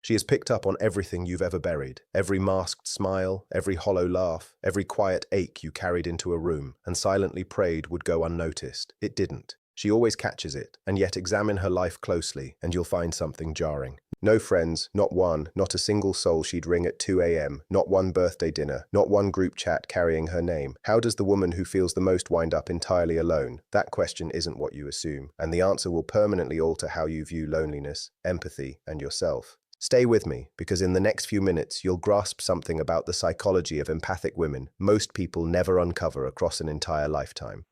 She has picked up on everything you've ever buried, every masked smile, every hollow laugh, every quiet ache you carried into a room and silently prayed would go unnoticed. It didn't. She always catches it, and yet examine her life closely, and you'll find something jarring. No friends, not one, not a single soul she'd ring at 2 a.m., not one birthday dinner, not one group chat carrying her name. How does the woman who feels the most wind up entirely alone? That question isn't what you assume, and the answer will permanently alter how you view loneliness, empathy, and yourself. Stay with me, because in the next few minutes you'll grasp something about the psychology of empathic women most people never uncover across an entire lifetime.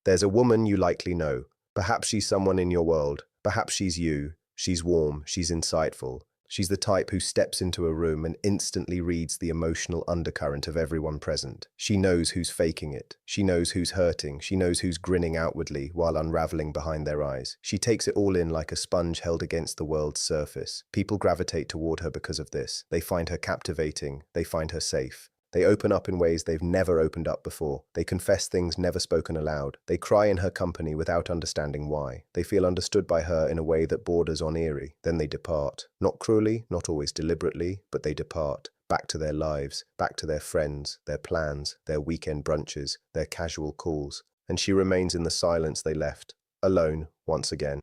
There's a woman you likely know. Perhaps she's someone in your world. Perhaps she's you. She's warm. She's insightful. She's the type who steps into a room and instantly reads the emotional undercurrent of everyone present. She knows who's faking it. She knows who's hurting. She knows who's grinning outwardly while unraveling behind their eyes. She takes it all in like a sponge held against the world's surface. People gravitate toward her because of this. They find her captivating. They find her safe. They open up in ways they've never opened up before. They confess things never spoken aloud. They cry in her company without understanding why. They feel understood by her in a way that borders on eerie. Then they depart. Not cruelly, not always deliberately, but they depart. Back to their lives, back to their friends, their plans, their weekend brunches, their casual calls. And she remains in the silence they left, alone, once again.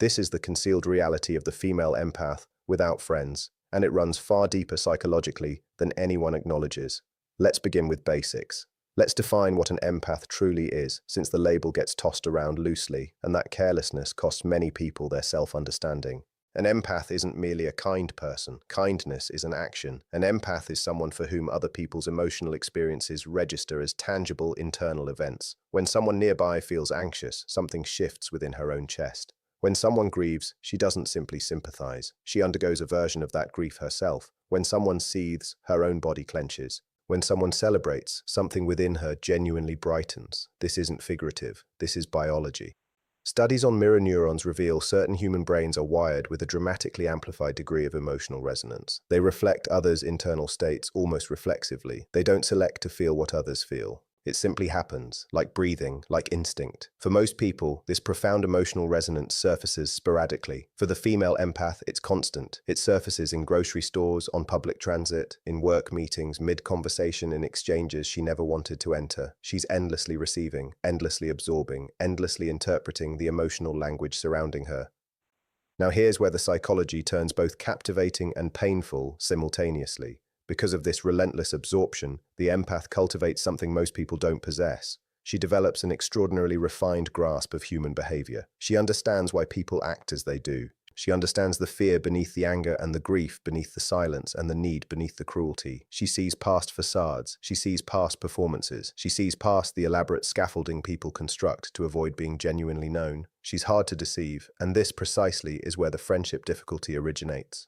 This is the concealed reality of the female empath without friends, and it runs far deeper psychologically than anyone acknowledges. Let's begin with basics. Let's define what an empath truly is, since the label gets tossed around loosely, and that carelessness costs many people their self-understanding. An empath isn't merely a kind person. Kindness is an action. An empath is someone for whom other people's emotional experiences register as tangible internal events. When someone nearby feels anxious, something shifts within her own chest. When someone grieves, she doesn't simply sympathize. She undergoes a version of that grief herself. When someone seethes, her own body clenches. When someone celebrates, something within her genuinely brightens. This isn't figurative. This is biology. Studies on mirror neurons reveal certain human brains are wired with a dramatically amplified degree of emotional resonance. They reflect others' internal states almost reflexively. They don't select to feel what others feel. It simply happens, like breathing, like instinct. For most people, this profound emotional resonance surfaces sporadically. For the female empath, it's constant. It surfaces in grocery stores, on public transit, in work meetings, mid-conversation, in exchanges she never wanted to enter. She's endlessly receiving, endlessly absorbing, endlessly interpreting the emotional language surrounding her. Now here's where the psychology turns both captivating and painful simultaneously. Because of this relentless absorption, the empath cultivates something most people don't possess. She develops an extraordinarily refined grasp of human behavior. She understands why people act as they do. She understands the fear beneath the anger and the grief beneath the silence and the need beneath the cruelty. She sees past facades. She sees past performances. She sees past the elaborate scaffolding people construct to avoid being genuinely known. She's hard to deceive, and this precisely is where the friendship difficulty originates.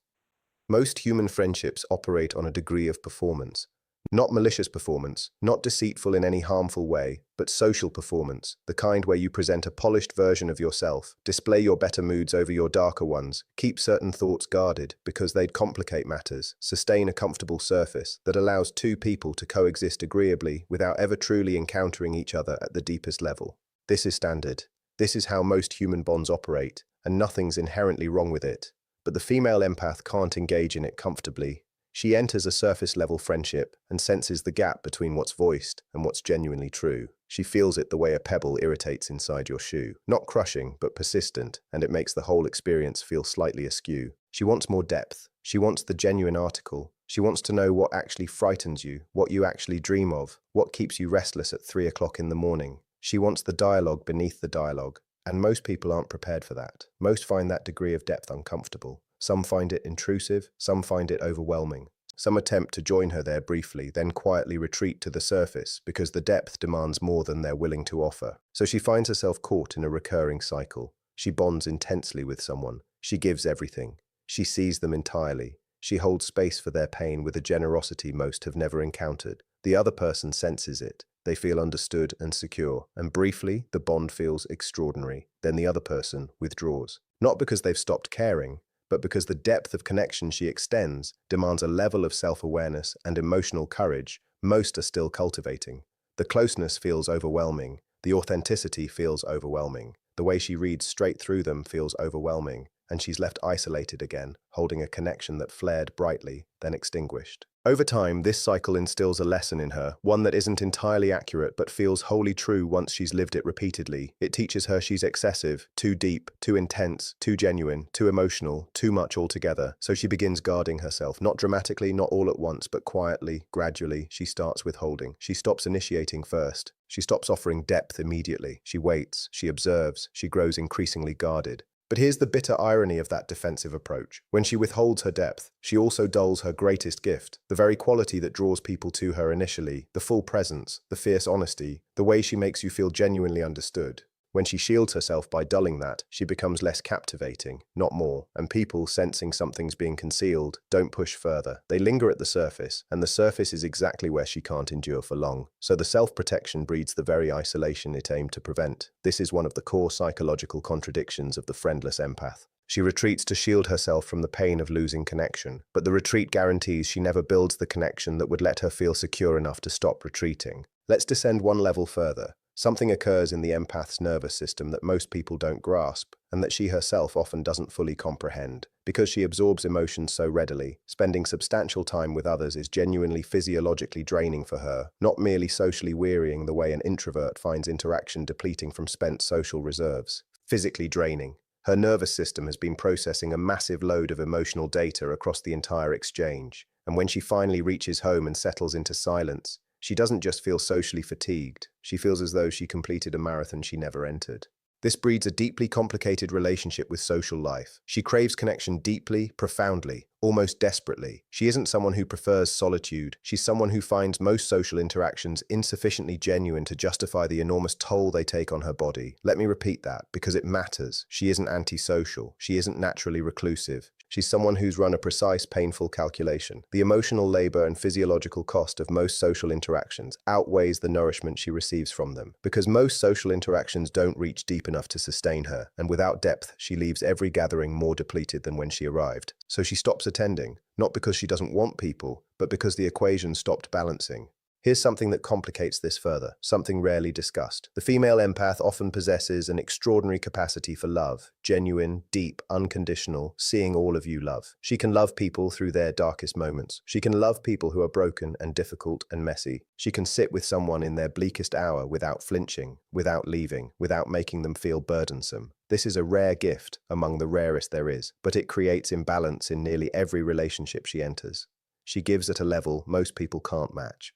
Most human friendships operate on a degree of performance. Not malicious performance, not deceitful in any harmful way, but social performance, the kind where you present a polished version of yourself, display your better moods over your darker ones, keep certain thoughts guarded because they'd complicate matters, sustain a comfortable surface that allows two people to coexist agreeably without ever truly encountering each other at the deepest level. This is standard. This is how most human bonds operate, and nothing's inherently wrong with it. But the female empath can't engage in it comfortably. She enters a surface-level friendship and senses the gap between what's voiced and what's genuinely true. She feels it the way a pebble irritates inside your shoe. Not crushing, but persistent, and it makes the whole experience feel slightly askew. She wants more depth. She wants the genuine article. She wants to know what actually frightens you, what you actually dream of, what keeps you restless at 3 o'clock in the morning. She wants the dialogue beneath the dialogue. And most people aren't prepared for that. Most find that degree of depth uncomfortable. Some find it intrusive, some find it overwhelming. Some attempt to join her there briefly, then quietly retreat to the surface because the depth demands more than they're willing to offer. So she finds herself caught in a recurring cycle. She bonds intensely with someone. She gives everything. She sees them entirely. She holds space for their pain with a generosity most have never encountered. The other person senses it. They feel understood and secure, and briefly, the bond feels extraordinary. Then the other person withdraws. Not because they've stopped caring, but because the depth of connection she extends demands a level of self-awareness and emotional courage most are still cultivating. The closeness feels overwhelming. The authenticity feels overwhelming. The way she reads straight through them feels overwhelming. and she's left isolated again, holding a connection that flared brightly, then extinguished. Over time, this cycle instills a lesson in her, one that isn't entirely accurate but feels wholly true once she's lived it repeatedly. It teaches her she's excessive, too deep, too intense, too genuine, too emotional, too much altogether. So she begins guarding herself, not dramatically, not all at once, but quietly, gradually. She starts withholding. She stops initiating first. She stops offering depth immediately. She waits, she observes, she grows increasingly guarded. But here's the bitter irony of that defensive approach. When she withholds her depth, she also dulls her greatest gift, the very quality that draws people to her initially, the full presence, the fierce honesty, the way she makes you feel genuinely understood. When she shields herself by dulling that, she becomes less captivating, not more, and people, sensing something's being concealed, don't push further. They linger at the surface, and the surface is exactly where she can't endure for long. So the self-protection breeds the very isolation it aimed to prevent. This is one of the core psychological contradictions of the friendless empath. She retreats to shield herself from the pain of losing connection, but the retreat guarantees she never builds the connection that would let her feel secure enough to stop retreating. Let's descend one level further. Something occurs in the empath's nervous system that most people don't grasp, and that she herself often doesn't fully comprehend. Because she absorbs emotions so readily, spending substantial time with others is genuinely physiologically draining for her, not merely socially wearying the way an introvert finds interaction depleting from spent social reserves. Physically draining. Her nervous system has been processing a massive load of emotional data across the entire exchange, and when she finally reaches home and settles into silence, she doesn't just feel socially fatigued, she feels as though she completed a marathon she never entered. This breeds a deeply complicated relationship with social life. She craves connection deeply, profoundly, almost desperately. She isn't someone who prefers solitude. She's someone who finds most social interactions insufficiently genuine to justify the enormous toll they take on her body. Let me repeat that, because it matters. She isn't antisocial. She isn't naturally reclusive. She's someone who's run a precise, painful calculation. The emotional labor and physiological cost of most social interactions outweighs the nourishment she receives from them. Because most social interactions don't reach deep enough to sustain her, and without depth, she leaves every gathering more depleted than when she arrived. So she stops attending, not because she doesn't want people, but because the equation stopped balancing. Here's something that complicates this further, something rarely discussed. The female empath often possesses an extraordinary capacity for love, genuine, deep, unconditional, seeing all of you love. She can love people through their darkest moments. She can love people who are broken and difficult and messy. She can sit with someone in their bleakest hour without flinching, without leaving, without making them feel burdensome. This is a rare gift, among the rarest there is, but it creates imbalance in nearly every relationship she enters. She gives at a level most people can't match.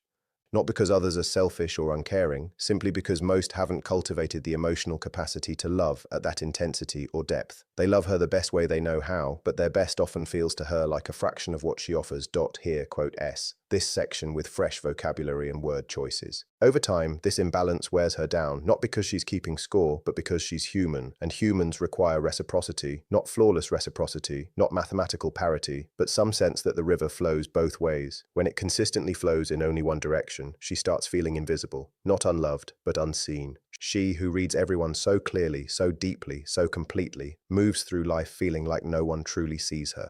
Not because others are selfish or uncaring, simply because most haven't cultivated the emotional capacity to love at that intensity or depth. They love her the best way they know how, but their best often feels to her like a fraction of what she offers. Here, quote S. This section with fresh vocabulary and word choices. Over time, this imbalance wears her down, not because she's keeping score, but because she's human, and humans require reciprocity, not flawless reciprocity, not mathematical parity, but some sense that the river flows both ways. When it consistently flows in only one direction, she starts feeling invisible, not unloved, but unseen. She, who reads everyone so clearly, so deeply, so completely, moves through life feeling like no one truly sees her.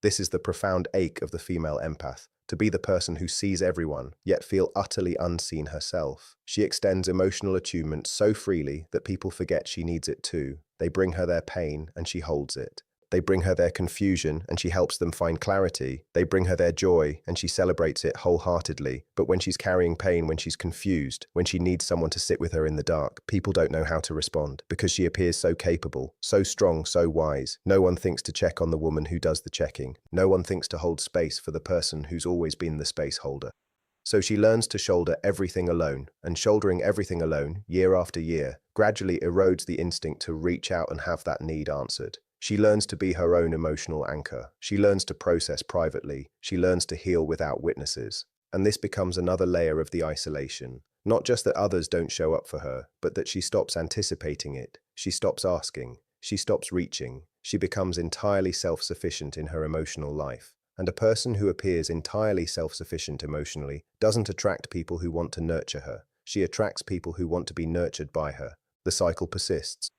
This is the profound ache of the female empath. To be the person who sees everyone, yet feel utterly unseen herself. She extends emotional attunement so freely that people forget she needs it too. They bring her their pain, and she holds it. They bring her their confusion, and she helps them find clarity. They bring her their joy, and she celebrates it wholeheartedly. But when she's carrying pain, when she's confused, when she needs someone to sit with her in the dark, people don't know how to respond, because she appears so capable, so strong, so wise. No one thinks to check on the woman who does the checking. No one thinks to hold space for the person who's always been the space holder. So she learns to shoulder everything alone, and shouldering everything alone, year after year, gradually erodes the instinct to reach out and have that need answered. She learns to be her own emotional anchor. She learns to process privately. She learns to heal without witnesses. And this becomes another layer of the isolation. Not just that others don't show up for her, but that she stops anticipating it. She stops asking. She stops reaching. She becomes entirely self-sufficient in her emotional life. And a person who appears entirely self-sufficient emotionally doesn't attract people who want to nurture her. She attracts people who want to be nurtured by her. The cycle persists.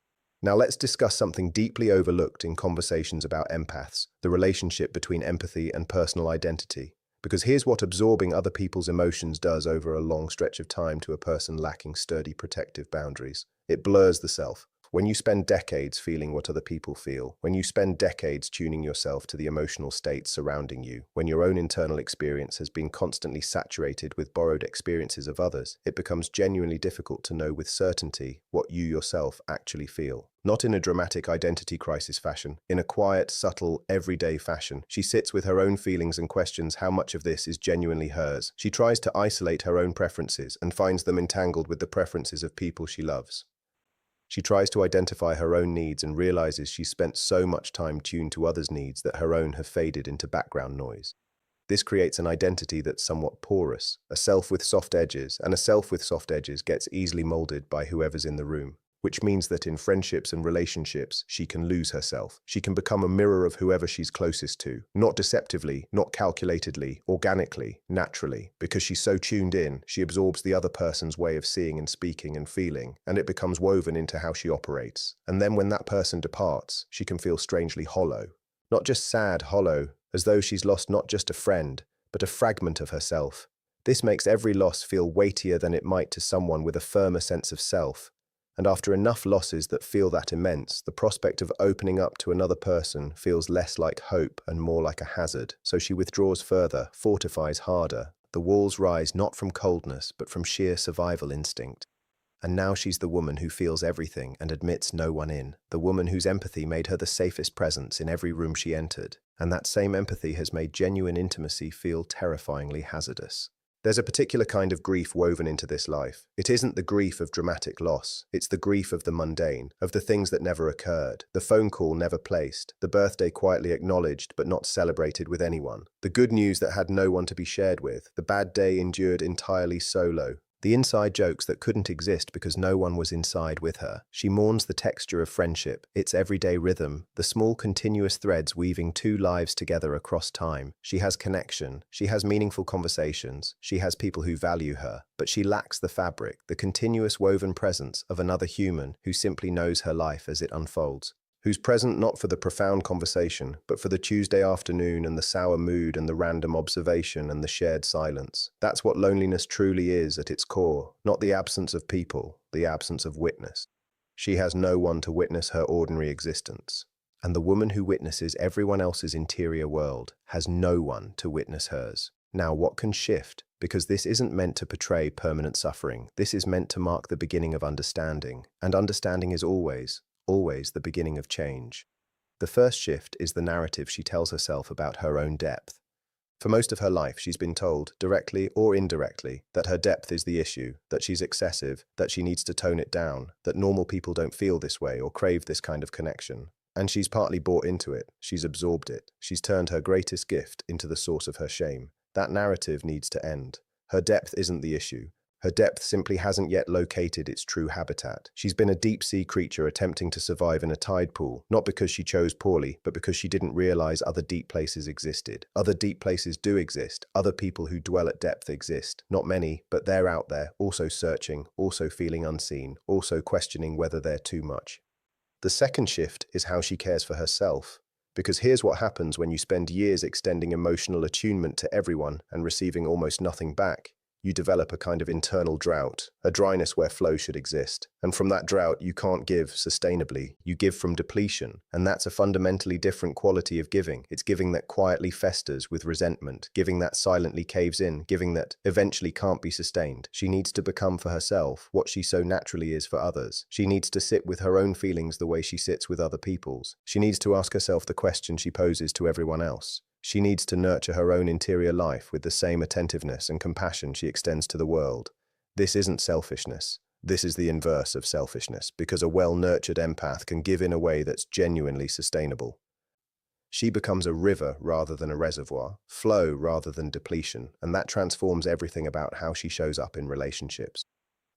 Now let's discuss something deeply overlooked in conversations about empaths, the relationship between empathy and personal identity. Because here's what absorbing other people's emotions does over a long stretch of time to a person lacking sturdy protective boundaries. It blurs the self. When you spend decades feeling what other people feel, when you spend decades tuning yourself to the emotional states surrounding you, when your own internal experience has been constantly saturated with borrowed experiences of others, it becomes genuinely difficult to know with certainty what you yourself actually feel. Not in a dramatic identity crisis fashion, in a quiet, subtle, everyday fashion. She sits with her own feelings and questions how much of this is genuinely hers. She tries to isolate her own preferences and finds them entangled with the preferences of people she loves. She tries to identify her own needs and realizes she's spent so much time tuned to others' needs that her own have faded into background noise. This creates an identity that's somewhat porous, a self with soft edges, and a self with soft edges gets easily molded by whoever's in the room. Which means that in friendships and relationships, she can lose herself. She can become a mirror of whoever she's closest to, not deceptively, not calculatedly, organically, naturally. Because she's so tuned in, she absorbs the other person's way of seeing and speaking and feeling, and it becomes woven into how she operates. And then when that person departs, she can feel strangely hollow. Not just sad, hollow, as though she's lost not just a friend, but a fragment of herself. This makes every loss feel weightier than it might to someone with a firmer sense of self. And after enough losses that feel that immense, the prospect of opening up to another person feels less like hope and more like a hazard. So she withdraws further, fortifies harder. The walls rise not from coldness, but from sheer survival instinct. And now she's the woman who feels everything and admits no one in. The woman whose empathy made her the safest presence in every room she entered. And that same empathy has made genuine intimacy feel terrifyingly hazardous. There's a particular kind of grief woven into this life. It isn't the grief of dramatic loss. It's the grief of the mundane, of the things that never occurred, the phone call never placed, the birthday quietly acknowledged but not celebrated with anyone, the good news that had no one to be shared with, the bad day endured entirely solo, the inside jokes that couldn't exist because no one was inside with her. She mourns the texture of friendship, its everyday rhythm, the small continuous threads weaving two lives together across time. She has connection, she has meaningful conversations, she has people who value her, but she lacks the fabric, the continuous woven presence of another human who simply knows her life as it unfolds. Who's present not for the profound conversation, but for the Tuesday afternoon and the sour mood and the random observation and the shared silence. That's what loneliness truly is at its core, not the absence of people, the absence of witness. She has no one to witness her ordinary existence. And the woman who witnesses everyone else's interior world has no one to witness hers. Now, what can shift? Because this isn't meant to portray permanent suffering. This is meant to mark the beginning of understanding. And understanding is always the beginning of change. The first shift is the narrative she tells herself about her own depth. For most of her life, she's been told, directly or indirectly, that her depth is the issue, that she's excessive, that she needs to tone it down, that normal people don't feel this way or crave this kind of connection. And she's partly bought into it, she's absorbed it, she's turned her greatest gift into the source of her shame. That narrative needs to end. Her depth isn't the issue. Her depth simply hasn't yet located its true habitat. She's been a deep-sea creature attempting to survive in a tide pool, not because she chose poorly, but because she didn't realize other deep places existed. Other deep places do exist. Other people who dwell at depth exist. Not many, but they're out there, also searching, also feeling unseen, also questioning whether they're too much. The second shift is how she cares for herself. Because here's what happens when you spend years extending emotional attunement to everyone and receiving almost nothing back. You develop a kind of internal drought, a dryness where flow should exist. And from that drought, you can't give sustainably. You give from depletion. And that's a fundamentally different quality of giving. It's giving that quietly festers with resentment, giving that silently caves in, giving that eventually can't be sustained. She needs to become for herself what she so naturally is for others. She needs to sit with her own feelings the way she sits with other people's. She needs to ask herself the question she poses to everyone else. She needs to nurture her own interior life with the same attentiveness and compassion she extends to the world. This isn't selfishness. This is the inverse of selfishness, because a well-nurtured empath can give in a way that's genuinely sustainable. She becomes a river rather than a reservoir, flow rather than depletion, and that transforms everything about how she shows up in relationships.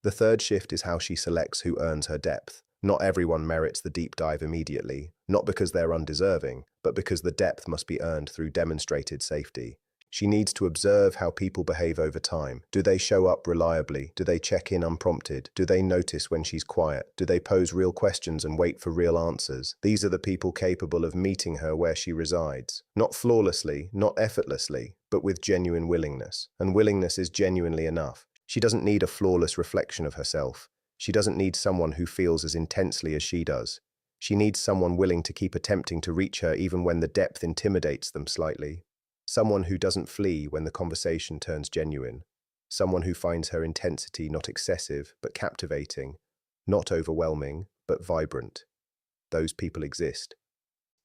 The third shift is how she selects who earns her depth. Not everyone merits the deep dive immediately, not because they're undeserving, but because the depth must be earned through demonstrated safety. She needs to observe how people behave over time. Do they show up reliably? Do they check in unprompted? Do they notice when she's quiet? Do they pose real questions and wait for real answers? These are the people capable of meeting her where she resides. Not flawlessly, not effortlessly, but with genuine willingness. And willingness is genuinely enough. She doesn't need a flawless reflection of herself. She doesn't need someone who feels as intensely as she does. She needs someone willing to keep attempting to reach her even when the depth intimidates them slightly. Someone who doesn't flee when the conversation turns genuine. Someone who finds her intensity not excessive, but captivating. Not overwhelming, but vibrant. Those people exist.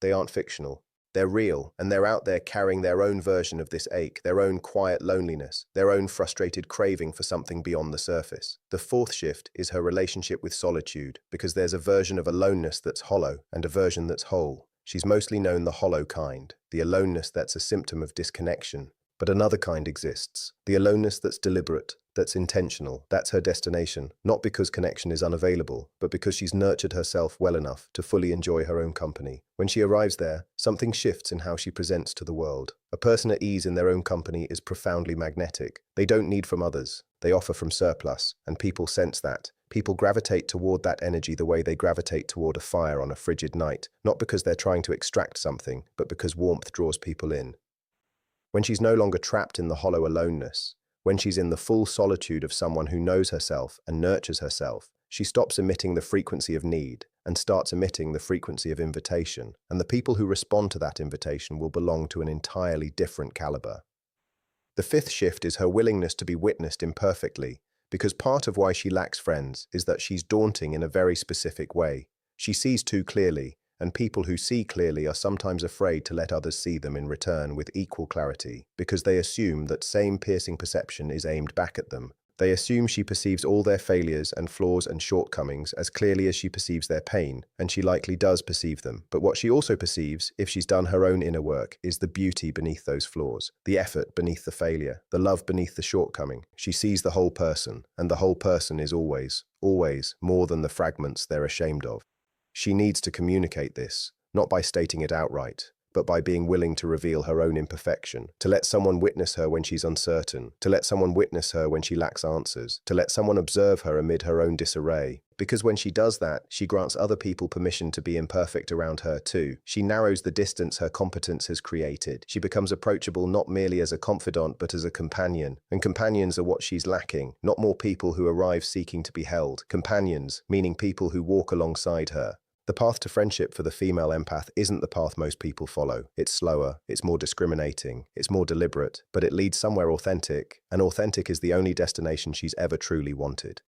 They aren't fictional. They're real, and they're out there carrying their own version of this ache, their own quiet loneliness, their own frustrated craving for something beyond the surface. The fourth shift is her relationship with solitude, because there's a version of aloneness that's hollow and a version that's whole. She's mostly known the hollow kind, the aloneness that's a symptom of disconnection. But another kind exists, the aloneness that's deliberate, that's intentional. That's her destination, not because connection is unavailable, but because she's nurtured herself well enough to fully enjoy her own company. When she arrives there, something shifts in how she presents to the world. A person at ease in their own company is profoundly magnetic. They don't need from others, they offer from surplus, and people sense that. People gravitate toward that energy the way they gravitate toward a fire on a frigid night, not because they're trying to extract something, but because warmth draws people in. When she's no longer trapped in the hollow aloneness, when she's in the full solitude of someone who knows herself and nurtures herself, she stops emitting the frequency of need and starts emitting the frequency of invitation, and the people who respond to that invitation will belong to an entirely different caliber. The fifth shift is her willingness to be witnessed imperfectly, because part of why she lacks friends is that she's daunting in a very specific way. She sees too clearly, and people who see clearly are sometimes afraid to let others see them in return with equal clarity, because they assume that same piercing perception is aimed back at them. They assume she perceives all their failures and flaws and shortcomings as clearly as she perceives their pain, and she likely does perceive them. But what she also perceives, if she's done her own inner work, is the beauty beneath those flaws, the effort beneath the failure, the love beneath the shortcoming. She sees the whole person, and the whole person is always, always more than the fragments they're ashamed of. She needs to communicate this, not by stating it outright, but by being willing to reveal her own imperfection, to let someone witness her when she's uncertain, to let someone witness her when she lacks answers, to let someone observe her amid her own disarray. Because when she does that, she grants other people permission to be imperfect around her too. She narrows the distance her competence has created. She becomes approachable not merely as a confidant, but as a companion. And companions are what she's lacking, not more people who arrive seeking to be held. Companions, meaning people who walk alongside her. The path to friendship for the female empath isn't the path most people follow. It's slower, it's more discriminating, it's more deliberate, but it leads somewhere authentic, and authentic is the only destination she's ever truly wanted.